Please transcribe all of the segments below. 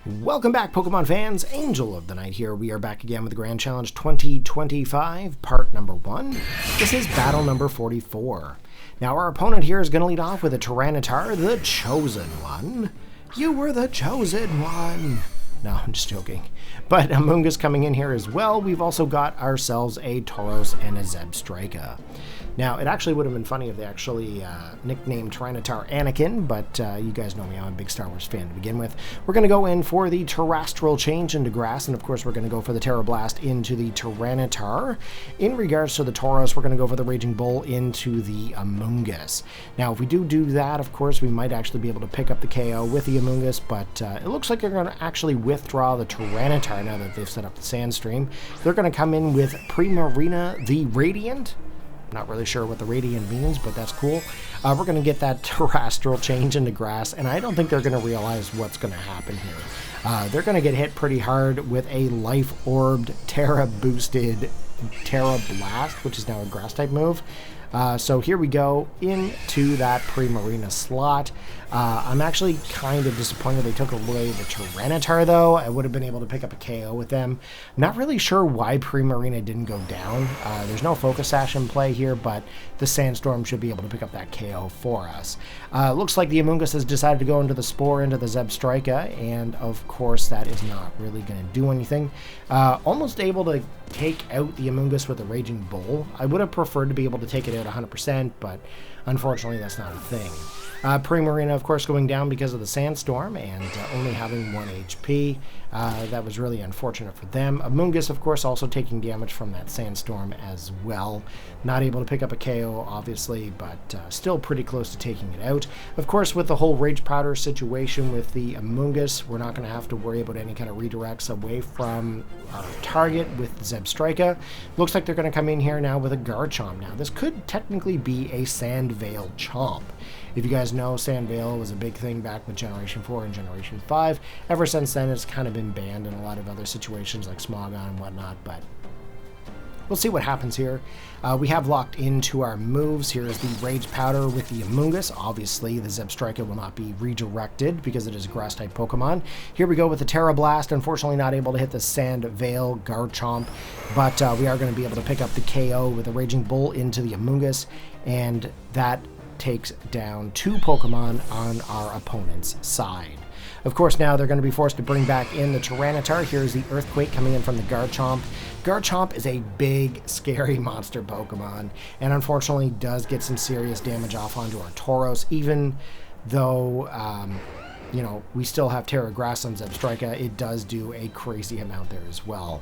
Welcome back, Pokemon fans. Angel of the Night here. We are back again with the Grand Challenge 2025, part number 1. This is battle number 44. Now, our opponent here is going to lead off with a Tyranitar, the Chosen One. You were the Chosen One. No, I'm just joking. But Amoonguss coming in here as well. We've also got ourselves a Tauros and a Zebstrika. Now, it actually would have been funny if they actually nicknamed Tyranitar Anakin, but you guys know me, I'm a big Star Wars fan to begin with. We're going to go in for the Terrestrial Change into Grass, and of course we're going to go for the Tera Blast into the Tyranitar. In regards to the Tauros, we're going to go for the Raging Bull into the Amoonguss. Now, if we do that, of course, we might actually be able to pick up the KO with the Amoonguss, but it looks like they're going to actually withdraw the Tyranitar now that they've set up the Sandstream. They're going to come in with Primarina the Radiant. Not really sure what the Radiant means, but that's cool. We're going to get that Terrestrial Change into Grass, and I don't think they're going to realize what's going to happen here. They're going to get hit pretty hard with a Life-Orbed, Terra-boosted Tera Blast, which is now a Grass-type move. So here we go into that Primarina slot. I'm actually kind of disappointed they took away the Tyranitar, though. I would have been able to pick up a KO with them. Not really sure why Primarina didn't go down. There's no Focus Sash in play here, but the Sandstorm should be able to pick up that KO for us. Looks like the Amoonguss has decided to go into the Spore, into the Zebstrika, and of course that is not really going to do anything. Almost able to take out the Amoonguss with a Raging Bull. I would have preferred to be able to take it out 100%, but unfortunately that's not a thing. Primarina, of course, going down because of the Sandstorm and only having 1 HP. That was really unfortunate for them. Amoonguss, of course, also taking damage from that Sandstorm as well. Not able to pick up a KO, obviously, but still pretty close to taking it out. Of course, with the whole Rage Powder situation with the Amoonguss, we're not going to have to worry about any kind of redirects away from our target with Zebstrika. Looks like they're going to come in here now with a Garchomp. Now, this could technically be a Sandveil Chomp. If you guys know, Sandveil was a big thing back with Generation 4 and Generation 5. Ever since then, it's kind of been banned in a lot of other situations like Smog and whatnot, but we'll see what happens here. We have locked into our moves. Here is the Rage Powder with the Amoonguss. Obviously, the Zebstrika will not be redirected because it is a Grass-type Pokemon. Here we go with the Tera Blast. Unfortunately, not able to hit the Sandveil Garchomp, but we are going to be able to pick up the KO with a Raging Bull into the Amoonguss, and that takes down 2 Pokemon on our opponent's side. Of course, now they're going to be forced to bring back in the Tyranitar. Here's the Earthquake coming in from the Garchomp. Garchomp is a big, scary monster Pokemon, and unfortunately does get some serious damage off onto our Tauros, even though, you know, we still have Tera Grass on Zebstrika. It does do a crazy amount there as well.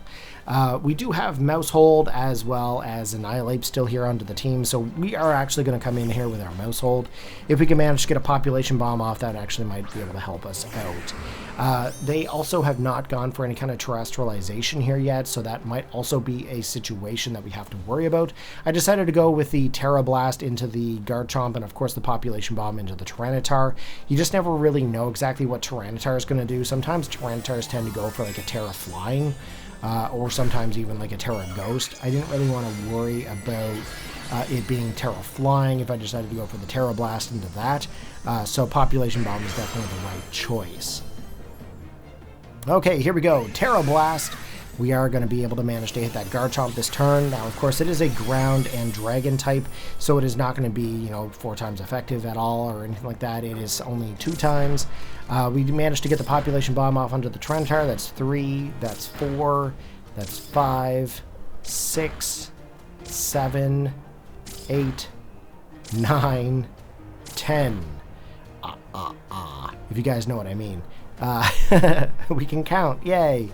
We do have Maushold as well as Annihilate still here onto the team, so we are actually going to come in here with our Maushold. If we can manage to get a Population Bomb off, that actually might be able to help us out. They also have not gone for any kind of terrestrialization here yet, so that might also be a situation that we have to worry about. I decided to go with the Tera Blast into the Garchomp and of course the Population Bomb into the Tyranitar. You just never really know exactly what Tyranitar is going to do. Sometimes Tyranitars tend to go for like a Tera Flying, or sometimes even like a Tera Ghost. I didn't really want to worry about it being Tera Flying if I decided to go for the Tera Blast into that. So Population Bomb is definitely the right choice. Okay, here we go. Tera Blast. We are going to be able to manage to hit that Garchomp this turn. Now, of course, it is a ground and dragon type, so it is not going to be, you know, 4 times effective at all or anything like that. It is only 2 times. We managed to get the Population Bomb off onto the Tyranitar. That's 3, that's 4, that's 5, 6, 7, 8, 9, 10. If you guys know what I mean. We can count. Yay.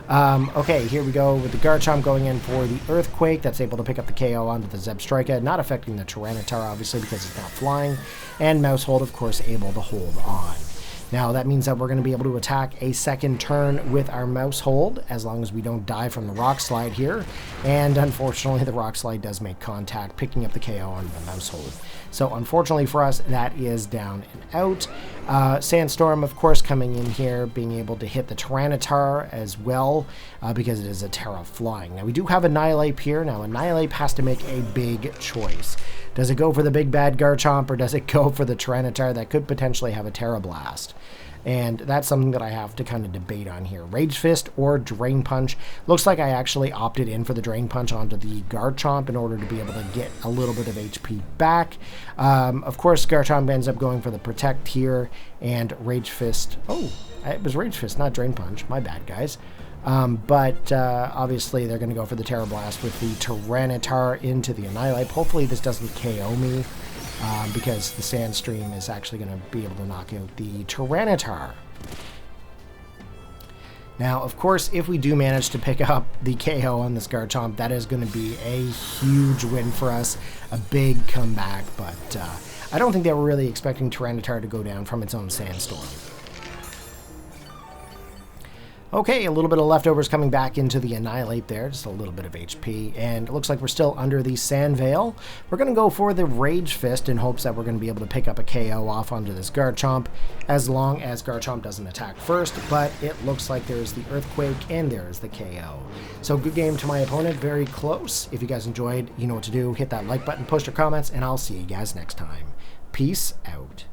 Okay, here we go with the Garchomp going in for the Earthquake. That's able to pick up the KO onto the Zebstrika, not affecting the Tyranitar, obviously, because it's not flying. And Maushold, of course, able to hold on. Now, that means that we're going to be able to attack a second turn with our Maushold, as long as we don't die from the Rock Slide here. And unfortunately, the Rock Slide does make contact, picking up the KO on the Maushold. So, unfortunately for us, that is down and out. Sandstorm, of course, coming in here, being able to hit the Tyranitar as well, because it is a Tera Flying. Now, we do have Annihilate here. Now, Annihilate has to make a big choice. Does it go for the big bad Garchomp, or does it go for the Tyranitar that could potentially have a Tera Blast? And that's something that I have to kind of debate on here. Rage Fist or Drain Punch. Looks like I actually opted in for the Drain Punch onto the Garchomp in order to be able to get a little bit of HP back. Of course, Garchomp ends up going for the Protect here, and Rage Fist. Oh, it was Rage Fist, not Drain Punch. My bad, guys. But obviously they're going to go for the Tera Blast with the Tyranitar into the Annihilate. Hopefully this doesn't KO me, because the Sandstream is actually going to be able to knock out the Tyranitar. Now, of course, if we do manage to pick up the KO on this Garchomp, that is going to be a huge win for us, a big comeback, but I don't think they were really expecting Tyranitar to go down from its own Sandstorm. Okay, a little bit of leftovers coming back into the Annihilate there, just a little bit of HP, and it looks like we're still under the Sand Veil. We're going to go for the Rage Fist in hopes that we're going to be able to pick up a KO off onto this Garchomp, as long as Garchomp doesn't attack first, but it looks like there's the Earthquake and there's the KO. So good game to my opponent, very close. If you guys enjoyed, you know what to do, hit that like button, post your comments, and I'll see you guys next time. Peace out.